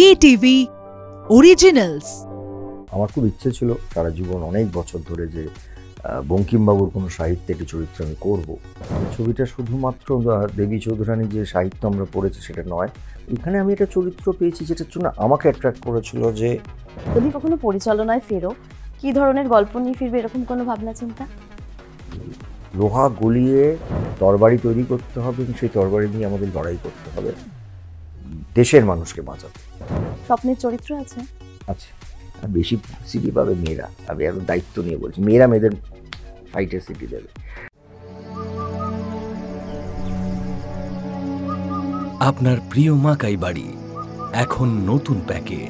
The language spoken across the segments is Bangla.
KTV Originals। আমার খুব ইচ্ছে ছিল সারা জীবন অনেক বছর ধরে যে বঙ্কিমবাবুর কোনো সাহিত্যে একটি চরিত্র আমি করবো। ছবিটা শুধুমাত্র দেবী চৌধুরানী যে সাহিত্য আমরা পড়েছি সেটা নয়, এখানে আমি একটা চরিত্র পেয়েছি যেটার জন্য আমাকে অ্যাট্রাক্ট করেছিল। যে তুমি কখনো পরিচালনায় ফেরো, কি ধরনের গল্প নিয়ে ফিরবে এরকম কোনো ভাবনা চিন্তা? লোহা গলিয়ে তরবারি তৈরি করতে হবে এবং সেই তরবারি নিয়ে আমাদের লড়াই করতে হবে দেশের মানুষকে বাঁচাতে। স্বপ্নের চরিত্র আছে? আচ্ছা, বেশি সিটি পাবে মেয়েরা। আমি এত দায়িত্ব নিয়ে বলছি, মেয়েরা মেয়েদের ফাইটের সিটি দেবে। আপনার প্রিয় মা কাইবাড়ি এখন নতুন প্যাকে।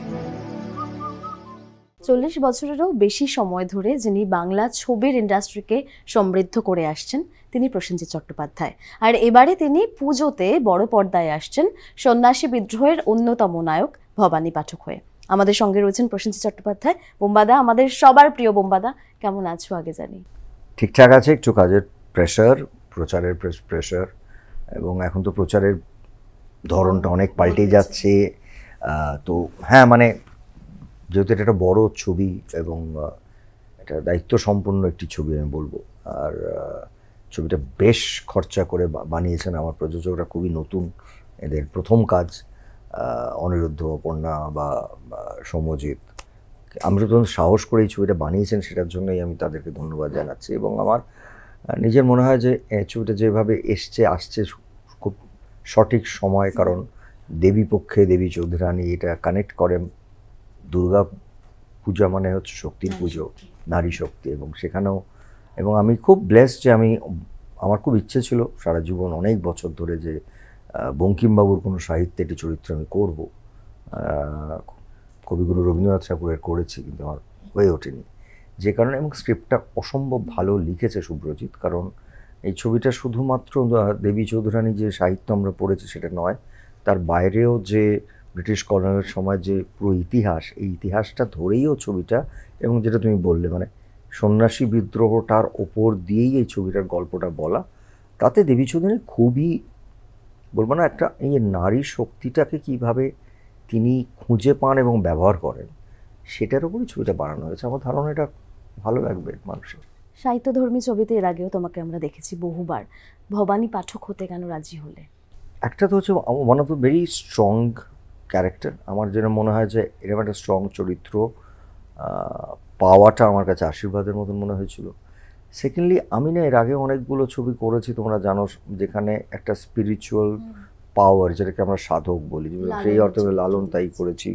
40 বছরেরও বেশি সময় ধরে যিনি বাংলা ছবির ইন্ডাস্ট্রিকে সমৃদ্ধ করে আসছেন তিনি প্রসেনজিৎ চট্টোপাধ্যায়। আর এবারে তিনি পুজোতে বড় পর্দায় আসছেন সন্ন্যাসী বিদ্রোহের অন্যতম নায়ক ভবানী পাঠক হয়ে। আমাদের সঙ্গে রয়েছেন প্রসেনজিৎ চট্টোপাধ্যায়। বোম্বাদা, আমাদের সবার প্রিয় বোম্বাদা, কেমন আছো আগে জানি? ঠিকঠাক আছে, একটু কাজের প্রেশার, প্রচারের প্রেশার, এবং এখন তো প্রচারের ধরনটা অনেক পাল্টে যাচ্ছে। তো হ্যাঁ, মানে যেহেতু এটা একটা বড় ছবি এবং এটা দায়িত্ব সম্পন্ন একটি ছবি আমি বলবো। আর ছবিটা বেশ খরচা করে বানিয়েছেন আমার প্রযোজকরা, খুবই নতুন, এদের প্রথম কাজ। অনিরুদ্ধ, অপর্ণা বা সৌম্যজিৎ, আমরা যখন সাহস করে এই ছবিটা বানিয়েছেন সেটার জন্যই আমি তাদেরকে ধন্যবাদ জানাচ্ছি। এবং আমার নিজের মনে হয় যে ছবিটা যেভাবে আসছে খুব সঠিক সময়, কারণ দেবী পক্ষে দেবী চৌধুরানী এটা কানেক্ট করে। দুর্গা পূজা মানে হচ্ছে শক্তির পুজো, নারী শক্তি, এবং সেখানেও এবং আমি খুব ব্লেসড যে আমার খুব ইচ্ছে ছিল সারা জীবন অনেক বছর ধরে যে বঙ্কিমবাবুর কোনো সাহিত্যে একটি চরিত্র আমি করবো। কবিগুরু রবীন্দ্রনাথ ঠাকুরের করেছি, কিন্তু আমার হয়ে ওঠেনি যে কারণে। এবং স্ক্রিপ্টটা অসম্ভব ভালো লিখেছে শুভ্রজিৎ, কারণ এই ছবিটা শুধুমাত্র দেবী চৌধুরানী যে সাহিত্য আমরা পড়েছি সেটা নয়, তার বাইরেও যে ব্রিটিশ কলোনির সময় যে পুরো ইতিহাস, এই ইতিহাসটা ধরেইও ছবিটা। এবং যেটা তুমি বললে, মানে সন্ন্যাসী বিদ্রোহটার ওপর দিয়েই এই ছবিটার গল্পটা বলা। তাতে দেবী চৌধুরানী খুবই, বলবো না, একটা এই নারী শক্তিটাকে কিভাবে তিনি খুঁজে পান এবং ব্যবহার করেন সেটার উপরই ছবিটা বানানো হয়েছে। আমার ধারণা এটা ভালো লাগবে মানুষের। সাহিত্যধর্মী ছবিতে এর আগেও তোমাকে আমরা দেখেছি বহুবার। ভবানী পাঠক হতে কেন রাজি হলে? একটা তো হচ্ছে one of the very strong character. আমার যেটা মনে হয় যে এরকম একটা স্ট্রং চরিত্র পাওয়াটা আমার কাছে আশীর্বাদের মতন মনে হয়েছিল। সেকেন্ডলি, আমি না এর আগে অনেকগুলো ছবি করেছি, তোমরা জানো, যেখানে একটা স্পিরিচুয়াল পাওয়ার, যেটাকে আমরা সাধক বলি, সেই অর্থে লালন তাই করেছি,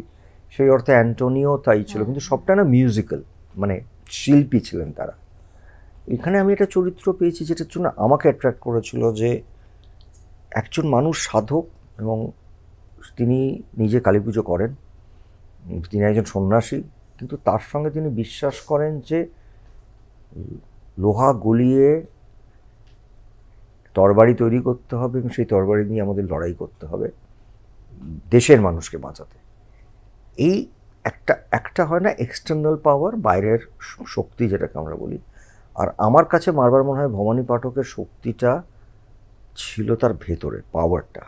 সেই অর্থে অ্যান্টোনিও তাই ছিল, কিন্তু সবটা না মিউজিক্যাল, মানে শিল্পী ছিলেন তারা। এখানে আমি একটা চরিত্র পেয়েছি যেটার জন্য আমাকে অ্যাট্রাক্ট করেছিল, যে একজন মানুষ সাধক এবং তিনি নিজে কালী পুজো করেন, তিনি একজন সন্ন্যাসী, কিন্তু তার সঙ্গে তিনি বিশ্বাস করেন যে লোহা গলিয়ে তরবারি তৈরি করতে হবে এবং সেই তরবারি নিয়ে আমাদের লড়াই করতে হবে দেশের মানুষকে বাঁচাতে। এই একটা হয় না এক্সটার্নাল পাওয়ার, বাইরের শক্তি যেটাকে আমরা বলি। আর আমার কাছে বারবার মনে হয় ভবানী পাঠকের শক্তিটা ছিল তার ভেতরে, পাওয়ারটা।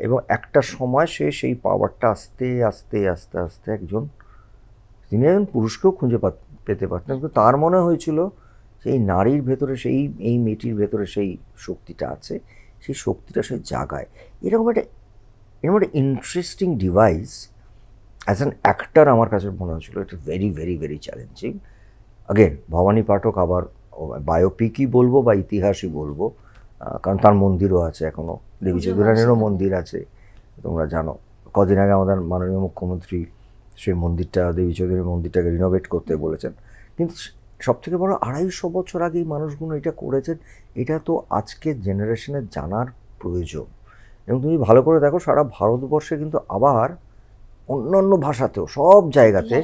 এবং একটা সময় সেই পাওয়ারটা আস্তে আস্তে আস্তে আস্তে তিনি একজন পুরুষকেও খুঁজে পেতে পারতেন, কিন্তু তার মনে হয়েছিল যে এই নারীর ভেতরে, এই মেয়েটির ভেতরে সেই শক্তিটা আছে, সেই শক্তিটা সে জাগায়। এরকম একটা interesting device as an actor আমার কাছে মনে হয়েছিল এটা very very very challenging. Again, Bhabani Pathak আবার বায়োপিকই বলবো বা ইতিহাসই বলবো, কারণ তার মন্দিরও আছে এখনও, দেবী চৌধুরানীরও মন্দির আছে, তোমরা জানো। কদিন আগে আমাদের মাননীয় মুখ্যমন্ত্রী সেই মন্দিরটা, দেবী চৌধুরীর মন্দিরটাকে রিনোভেট করতে বলেছেন। কিন্তু সবথেকে বড়, 250 বছর আগে এই মানুষগুলো এটা করেছেন, এটা তো আজকের জেনারেশনের জানার প্রয়োজন। এবং তুমি ভালো করে দেখো, সারা ভারতবর্ষে কিন্তু আবার অন্যান্য ভাষাতেও সব জায়গাতে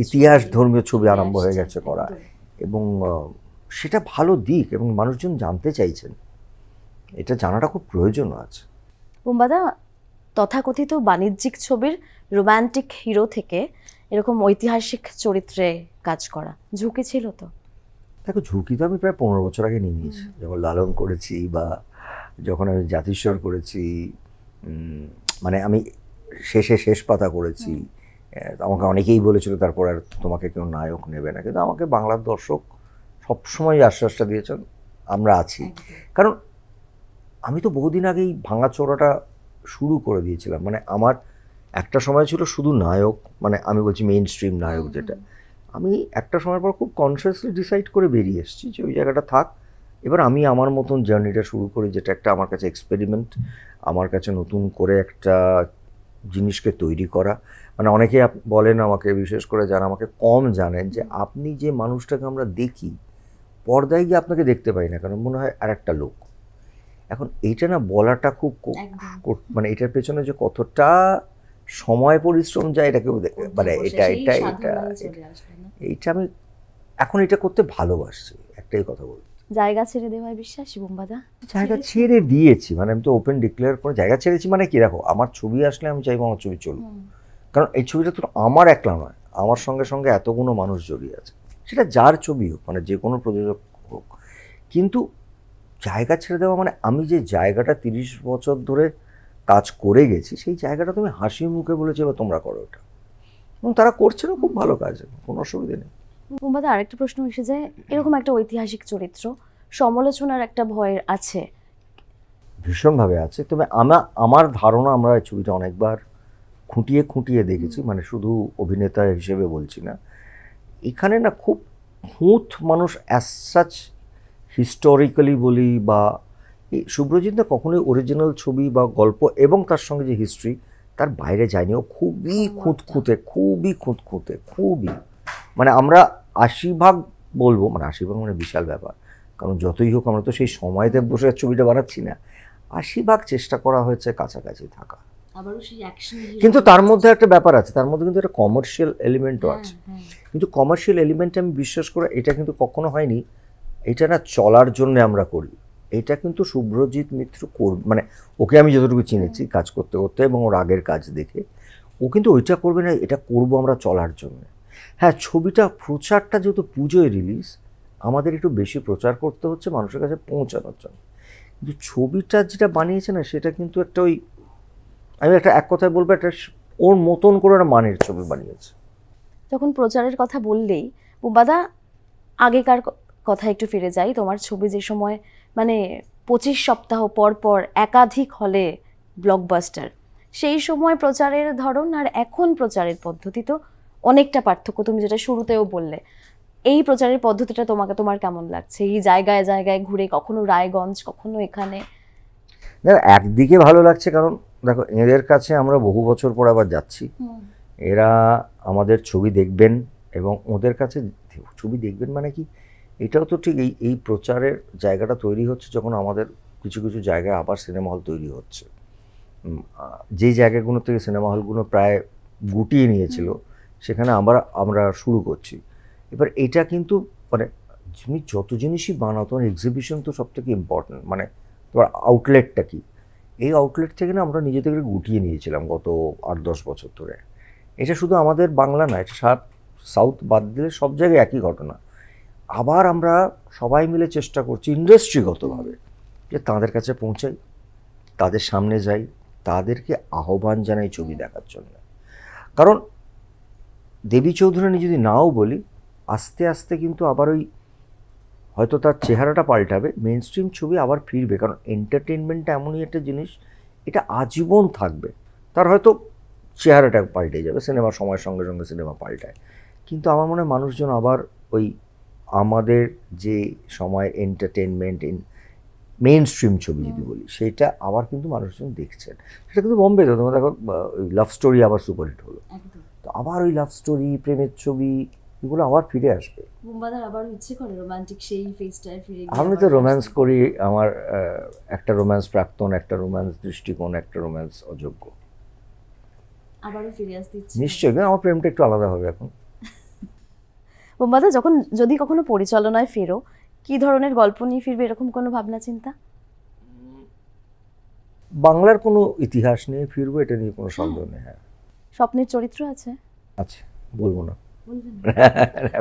ইতিহাস ধর্মীয় ছবি আরম্ভ হয়ে গেছে করা, এবং সেটা ভালো দিক এবং মানুষজন জানতে চাইছেন, এটা জানাটা খুব প্রয়োজন আছে। বোম্বাদা, তথাকথিত বাণিজ্যিক ছবির রোম্যান্টিক হিরো থেকে এরকম ঐতিহাসিক চরিত্রে কাজ করা ঝুঁকি ছিল তো? দেখো, ঝুঁকি তো আমি প্রায় 15 বছর আগে নিয়ে নিয়েছি, যখন লালন করেছি বা যখন আমি জাতিস্বর করেছি। মানে আমি শেষ পাতা করেছি। আমাকে অনেকেই বলেছিল তারপর আর তোমাকে কেউ নায়ক নেবে না, কিন্তু আমাকে বাংলার দর্শক সবসময় আশ্বাসটা দিয়েছেন আমরা আছি। কারণ আমি তো বহুদিন আগেই ভাঙাচোরাটা শুরু করে দিয়েছিলাম। মানে আমার একটা সময় ছিল শুধু নায়ক, মানে আমি বলছি মেইন স্ট্রিম নায়ক যেটা, আমি একটা সময়ের পর খুব কনসিয়াসলি ডিসাইড করে বেরিয়ে এসেছি যে ওই জায়গাটা থাক, এবার আমি আমার মতন জার্নিটা শুরু করি, যেটা একটা আমার কাছে এক্সপেরিমেন্ট, আমার কাছে নতুন করে একটা জিনিসকে তৈরি করা। মানে অনেকে বলেন আমাকে, বিশেষ করে যারা আমাকে কম জানেন, যে আপনি যে মানুষটাকে আমরা দেখি পর্দায় গিয়ে আপনাকে দেখতে পাই না, কারণ মনে হয় আর একটা লোক। এখন এইটা না বলাটা খুব মানে এটার পেছনে যে কতটা সময় পরিশ্রম যায় এটা কেউ দেখে, মানে এইটা আমি এখন এটা করতে ভালোবাসছি, একটাই কথা বলবো। জায়গা ছেড়ে দেওয়ায় বিশ্বাস শিবমবাদা? জায়গা ছেড়ে দিয়েছি, মানে আমি তো ওপেন ডিক্লেয়ার করে জায়গা ছেড়েছি। মানে কি, দেখো আমার ছবি আসলে আমি চাইবো আমার ছবি চলবে, কারণ এই ছবিটা তো আমার একলা নয়, আমার সঙ্গে সঙ্গে এতগুলো মানুষ জড়িয়ে আছে, সেটা যার ছবি হোক, মানে যে কোনো প্রযোজক হোক। কিন্তু জায়গা ছেড়ে দেওয়া মানে আমি যে জায়গাটা 30 বছর ধরে কাজ করে গেছি, সেই জায়গাটা তুমি হাসি মুখে বলেছে বা তোমরা করো ওটা, এবং তারা করছে না খুব ভালো কাজ, কোনো অসুবিধা নেই। শিবমবাদা, আরেকটা প্রশ্ন এসে যায়, এরকম একটা ঐতিহাসিক চরিত্র, সমালোচনার একটা ভয় আছে? ভীষণভাবে আছে, তবে আমার ধারণা, আমরা এই ছবিটা অনেকবার খুঁটিয়ে দেখেছি, মানে শুধু অভিনেতা হিসেবে বলছি না, এখানে না খুব খুঁত মানুষ অ্যাজ সাচ হিস্টোরিক্যালি বলি, বা এই শুভ্রজিৎ না কখনোই অরিজিনাল ছবি বা গল্প এবং তার সঙ্গে যে হিস্ট্রি তার বাইরে যায়নি। ও খুবই খুঁতখুঁতে, মানে আমরা 80% বলবো, মানে 80% মানে বিশাল ব্যাপার, কারণ যতই হোক আমরা তো সেই সময়তে বসে ছবিটা বানাচ্ছি না, 80% চেষ্টা করা হয়েছে কাছাকাছি থাকা। কিন্তু তার মধ্যে একটা ব্যাপার আছে, তার মধ্যে কিন্তু একটা কমার্শিয়াল এলিমেন্টও আছে। কিন্তু কমার্শিয়াল এলিমেন্ট আমি বিশ্বাস করে এটা কিন্তু কখনো হয়নি এটা না চলার জন্য আমরা করি, এটা কিন্তু শুভ্রজিৎ মিত্র করবে, মানে ওকে আমি যতটুকু চিনেছি কাজ করতে করতে এবং ওর আগের কাজ দেখে, ও কিন্তু ওইটা করবে না, এটা করব আমরা চলার জন্য। হ্যাঁ, ছবিটা প্রচারটা যেহেতু পুজোয় রিলিজ, আমাদের একটু বেশি প্রচার করতে হচ্ছে মানুষের কাছে পৌঁছানোর জন্য, কিন্তু ছবিটা যেটা বানিয়েছে না সেটা কিন্তু একটা ওই, আমি এক কথায় বলবো, একটা ওর মতন করে একটা মানের ছবি বানিয়েছে। যখন প্রচারের কথা বললেই বুম্বাদা, আগেকার কথা একটু ফিরে যাই। তোমার ছবি যে সময় মানে 25 সপ্তাহ পর পর একাধিক হলে ব্লকবাস্টার, সেই সময় প্রচারের ধরন আর এখন প্রচারের পদ্ধতি তো অনেকটা পার্থক্য, তুমি যেটা শুরুতেও বললে। এই প্রচারের পদ্ধতিটা তোমার কেমন লাগছে? এই জায়গায় জায়গায় ঘুরে, কখনো রায়গঞ্জ, কখনো এখানে। দেখো, একদিকে ভালো লাগছে, কারণ দেখো এদের কাছে আমরা বহু বছর পর আবার যাচ্ছি, এরা আমাদের ছবি দেখবেন এবং ওদের কাছে ছবি দেখবেন মানে কি, এটাও তো ঠিক। এই প্রচারের জায়গাটা তৈরি হচ্ছে যখন আমাদের কিছু কিছু জায়গায় আবার সিনেমা হল তৈরি হচ্ছে, যেই জায়গাগুলো থেকে সিনেমা হলগুলো প্রায় গুটিয়ে নিয়েছিল সেখানে আমরা শুরু করছি। এবার এটা কিন্তু মানে তুমি যত জিনিসই বানাও, তোমার এক্সিবিশন তো সব থেকে ইম্পর্টেন্ট, মানে তোমার আউটলেটটা কি, এই আউটলেট থেকে না আমরা নিজেদেরকে গুটিয়ে নিয়েছিলাম গত 8-10 বছর ধরে। এটা শুধু আমাদের বাংলা না, এটা সাউথ বাদ দিলে সব জায়গায় একই ঘটনা। আবার আমরা সবাই মিলে চেষ্টা করছি ইন্ডাস্ট্রিগতভাবে যে তাদের কাছে পৌঁছাই, তাদের সামনে যাই, তাদেরকে আহ্বান জানাই ছবি দেখার জন্য। কারণ দেবী চৌধুরানী যদি নাও বলি, আস্তে আস্তে কিন্তু আবার ওই হয়তো তার চেহারাটা পাল্টাবে, মেন স্ট্রিম ছবি আবার ফিরবে, কারণ এন্টারটেনমেন্টটা এমনই একটা জিনিস, এটা আজীবন থাকবে। তার হয়তো চেহারাটা পাল্টে যাবে, সিনেমার সময়ের সঙ্গে সঙ্গে সিনেমা পাল্টায়, কিন্তু আমার মনে হয় মানুষজন আবার ওই আমাদের যে সময় এন্টারটেনমেন্ট মেইন স্ট্রিম ছবি যদি বলি, সেটা আবার কিন্তু মানুষজন দেখছেন। সেটা কিন্তু বম্বেতে তোমার দেখো ওই লাভ স্টোরি আবার সুপারহিট হলো, তো আবার ওই লাভ স্টোরি, প্রেমের ছবি, এগুলো আবার ফিরে আসবে। আমি তো রোম্যান্স করি, আমার একটা রোম্যান্স প্রাক্তন, একটা রোম্যান্স দৃষ্টিকোণ, একটা রোম্যান্স অযোগ্য, নিশ্চয়ই। কিন্তু আমার প্রেমটা একটু আলাদা হবে এখন। বুম্বাদা, যদি কখনো পরিচালনায় ফেরো, কি ধরনের গল্প নিয়ে ফিরবে, এরকম কোনো ভাবনা চিন্তা? বাংলার কোনো ইতিহাস নিয়ে ফিরবো, এটা নিয়ে কোনো সন্দেহ নেই। হ্যাঁ, স্বপ্নের চরিত্র আছে? আচ্ছা, বলবো না,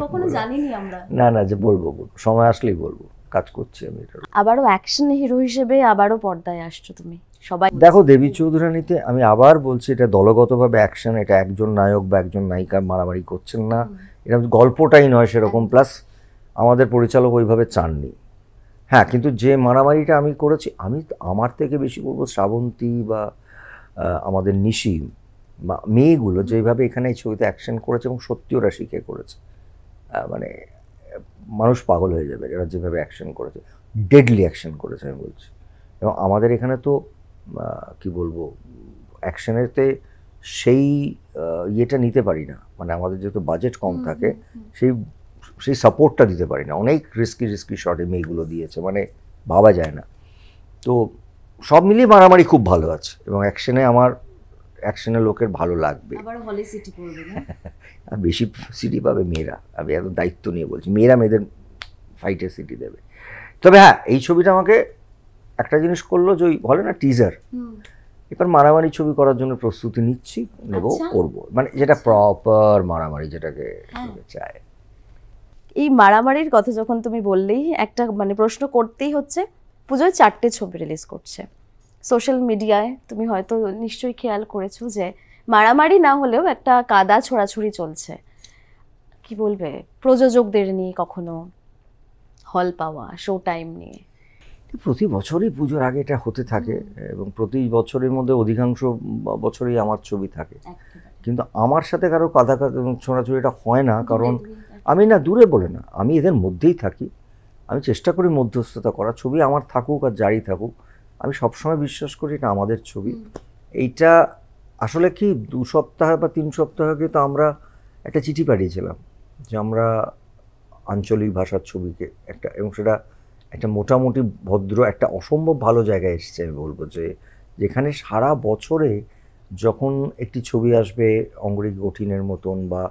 কখনো জানিনি আমরা। না, যে বলবো, সময় আসলেই বলবো, কাজ করছি আমি এটা। আবারও অ্যাকশন হিরো হিসেবে আবারও পর্দায় আসছো তুমি, সবাই দেখো দেবী চৌধুরানীতে আমি আবার বলছি, এটা দলগতভাবে অ্যাকশন, এটা একজন নায়ক বা একজন নায়িকা মারামারি করছেন না, এটা গল্পটাই নয় সেরকম, প্লাস আমাদের পরিচালক ওইভাবে চাননি। হ্যাঁ, কিন্তু যে মারামারিটা আমি করেছি, আমি আমার থেকে বেশি বলবো শ্রাবন্তী বা আমাদের নিশি বা মেয়েগুলো যেভাবে এখানে এই ছবিতে অ্যাকশন করেছে, এবং সত্যি ওরা শিখে করেছে, মানে মানুষ পাগল হয়ে যাবে এরা যেভাবে অ্যাকশন করেছে, ডেডলি অ্যাকশন করেছে আমি বলছি। এবং আমাদের এখানে তো কি বলবো, অ্যাকশনেতে সেই ইয়েটা নিতে পারি না, মানে আমাদের যেহেতু বাজেট কম থাকে সেই সাপোর্টটা দিতে পারি না। অনেক রিস্কি শটে মেয়েগুলো দিয়েছে, মানে ভাবা যায় না। তো সব মিলিয়ে মারামারি খুব ভালো আছে, এবং অ্যাকশনে লোকের ভালো লাগবে। আর বেশি সিটি পাবে মেয়েরা, আমি এত দায়িত্ব নিয়ে বলছি, মেয়েরা মেয়েদের ফাইটে সিটি দেবে। তবে হ্যাঁ, এই ছবিটা আমাকে একটা জিনিস করলো, যে ওই বলে না টিজার, এবার মারামারি ছবি করার জন্য প্রস্তুতি নিচ্ছি, নেব, করবো, মানে যেটা প্রপার মারামারি যেটাকে চায়। এই মারামারির কথা যখন তুমি বললেই একটা মানে প্রশ্ন করতেই হচ্ছে, পুজোয় 4টে ছবি রিলিজ করছে। সোশ্যাল মিডিয়ায় তুমি হয়তো নিশ্চয়ই খেয়াল করেছো যে মারামারি না হলেও একটা কাদা ছোড়াছুড়ি চলছে। কি বলবে প্রযোজকদের নিয়ে, কখনো হল পাওয়া, শো টাইম নিয়ে? প্রতি বছরই পুজোর আগে এটা হতে থাকে, এবং প্রতি বছরের মধ্যে অধিকাংশ বছরই আমার ছবি থাকে, কিন্তু আমার সাথে কারো কাদা ছোড়াছুড়িটা হয় না, কারণ আমি না দূরে বলে না, আমি এদের মধ্যেই থাকি, আমি চেষ্টা করি মধ্যস্থতা করা, ছবি আমার থাকুক আর জারি থাকুক, আমি সবসময় বিশ্বাস করি এটা আমাদের ছবি। এইটা আসলে কি 2 সপ্তাহ বা 3 সপ্তাহ আগে তো আমরা একটা চিঠি পাঠিয়েছিলাম যে আমরা আঞ্চলিক ভাষার ছবিকে একটা, এবং সেটা একটা মোটামুটি ভদ্র একটা অসম্ভব ভালো জায়গায় এসেছে আমি বলবো, যে যেখানে সারা বছরে যখন একটি ছবি আসবে অঙ্গরিক কঠিনের মতন, বা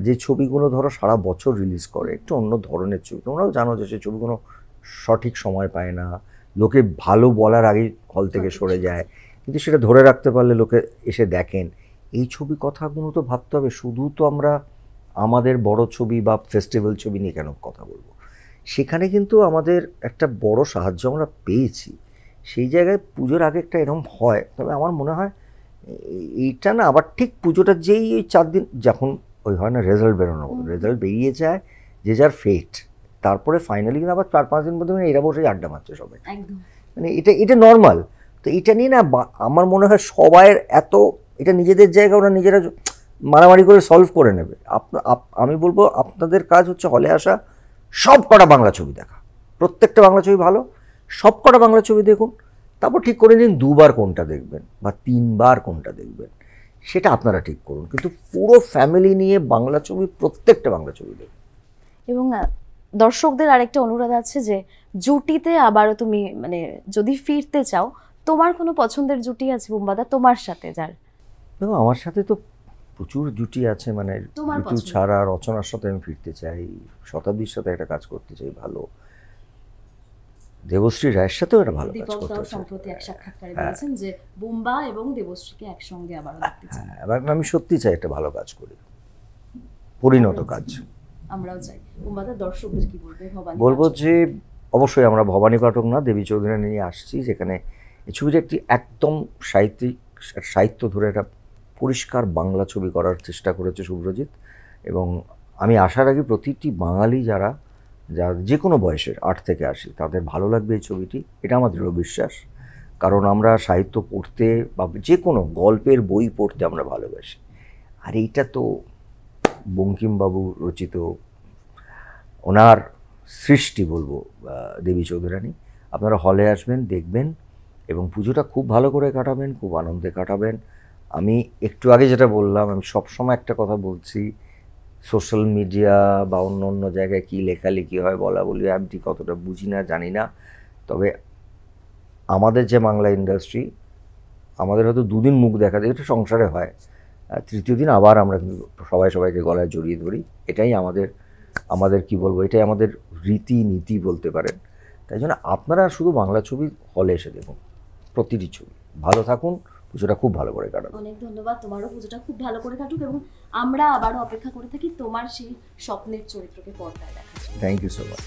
যে ছবিগুলো ধরো সারা বছর রিলিজ করে, একটু অন্য ধরনের ছবি, তোমরাও জানো যে সেই ছবিগুলো সঠিক সময় পায় না, লোকে ভালো বলার আগেই হল থেকে সরে যায়, কিন্তু সেটা ধরে রাখতে পারলে লোকে এসে দেখেন। এই ছবি কথাগুলো তো ভাবতে হবে, শুধু তো আমরা আমাদের বড় ছবি বা ফেস্টিভ্যাল ছবি নিয়ে কেন কথা বলবো, সেখানে কিন্তু আমাদের একটা বড় সাহায্য আমরা পেয়েছি। সেই জায়গায় পুজোর আগে একটা এরকম হয়, তবে আমার মনে হয় এইটা না আবার ঠিক পুজোটা যেই ওই 4 দিন যখন ওই হয় না রেজাল্ট বেরোনো, রেজাল্ট বেরিয়ে যায়, যে যার ফেট, তারপরে ফাইনালি কিন্তু আবার 4-5 দিন মধ্যে এরা বসে আড্ডা মারছে সবাই, মানে এটা নর্মাল। তো এটা নিয়ে না আমার মনে হয় সবাইয়ের এত, এটা নিজেদের জায়গা ওরা নিজেরা মারামারি করে সলভ করে নেবে। আমি বলবো আপনাদের কাজ হচ্ছে হলে আসা, সব কটা বাংলা ছবি দেখা, প্রত্যেকটা বাংলা ছবি ভালো, সব কটা বাংলা ছবি দেখুন, তারপর ঠিক করে নিন 2 বার কোনটা দেখবেন বা 3 বার কোনটা দেখবেন, সেটা আপনারা ঠিক করুন, কিন্তু পুরো ফ্যামিলি নিয়ে বাংলা ছবি, প্রত্যেকটা বাংলা ছবি দেখুন। এবং দর্শকদের আরেকটা অনুরোধ আছে যে জুটিতে আবারও তুমি মানে যদি ফিরতে চাও, তোমার কোনো পছন্দের জুটি আছে বুম্বাদা তোমার সাথে? যার দেখো আমার সাথে তো প্রচুর জুটি আছে, মানে ঋতু ছাড়া রচনার সাথে আমি ফিরতে চাই, শতাব্দীর সাথে একটা কাজ করতে চাই ভালো, দেবশ্রী রায়ের সাথেও একটা ভালো কাজ করতে চাই। সম্প্রতি এক সাক্ষাৎকারে বলেছেন যে বুম্বা এবং দেবশ্রীকে একসঙ্গে আবার দেখতে চাই। এবার আমি সত্যি চাই একটা ভালো কাজ করি, পরিণত কাজ। আমরাও চাই। বুম্বাদা দর্শকদের কি বলবে? বলবো যে অবশ্যই আমরা ভবানী পাঠক না, দেবী চৌধুরানী নিয়ে আসছি, যেখানে এই ছবিটা একটি একদম সাহিত্য ধরে একটা পরিষ্কার বাংলা ছবি করার চেষ্টা করেছে শুভ্রজিৎ, এবং আমি আশা রাখি প্রতিটি বাঙালি যারা যে কোনো বয়সের 8 থেকে 80 তাদের ভালো লাগবে এই ছবিটি, এটা আমার দৃঢ় বিশ্বাস। কারণ আমরা সাহিত্য পড়তে বা যে কোনো গল্পের বই পড়তে আমরা ভালোবাসি, আর এইটা তো বঙ্কিমবাবু রচিত, ওনার সৃষ্টি বলবো দেবী চৌধুরানী। আপনারা হলে আসবেন, দেখবেন, এবং পুজোটা খুব ভালো করে কাটাবেন, খুব আনন্দে কাটাবেন। আমি একটু আগে যেটা বললাম, আমি সবসময় একটা কথা বলছি, সোশ্যাল মিডিয়া বা অন্য জায়গায় কী লেখালেখি হয়, বলা বলি, আমি ঠিক কতটা বুঝি না, জানি না, তবে আমাদের যে বাংলা ইন্ডাস্ট্রি, আমাদের হয়তো 2 দিন মুখ দেখা যায়, এটা সংসারে হয়, 3য় দিন আবার আমরা কিন্তু সবাইকে গলায় জড়িয়ে ধরি, এটাই আমাদের কি বলবো, এটাই আমাদের রীতিনীতি বলতে পারেন। তাই জন্য আপনারা শুধু বাংলা ছবি হলে এসে দেখুন, প্রতিটি ছবি। ভালো থাকুন, পুজোটা খুব ভালো করে কাটান। অনেক ধন্যবাদ, তোমারও পুজোটা খুব ভালো করে কাটুক, এবং আমরা আবারও অপেক্ষা করে থাকি তোমার সেই স্বপ্নের চরিত্রকে পর্দায় দেখার জন্য। Thank you so much.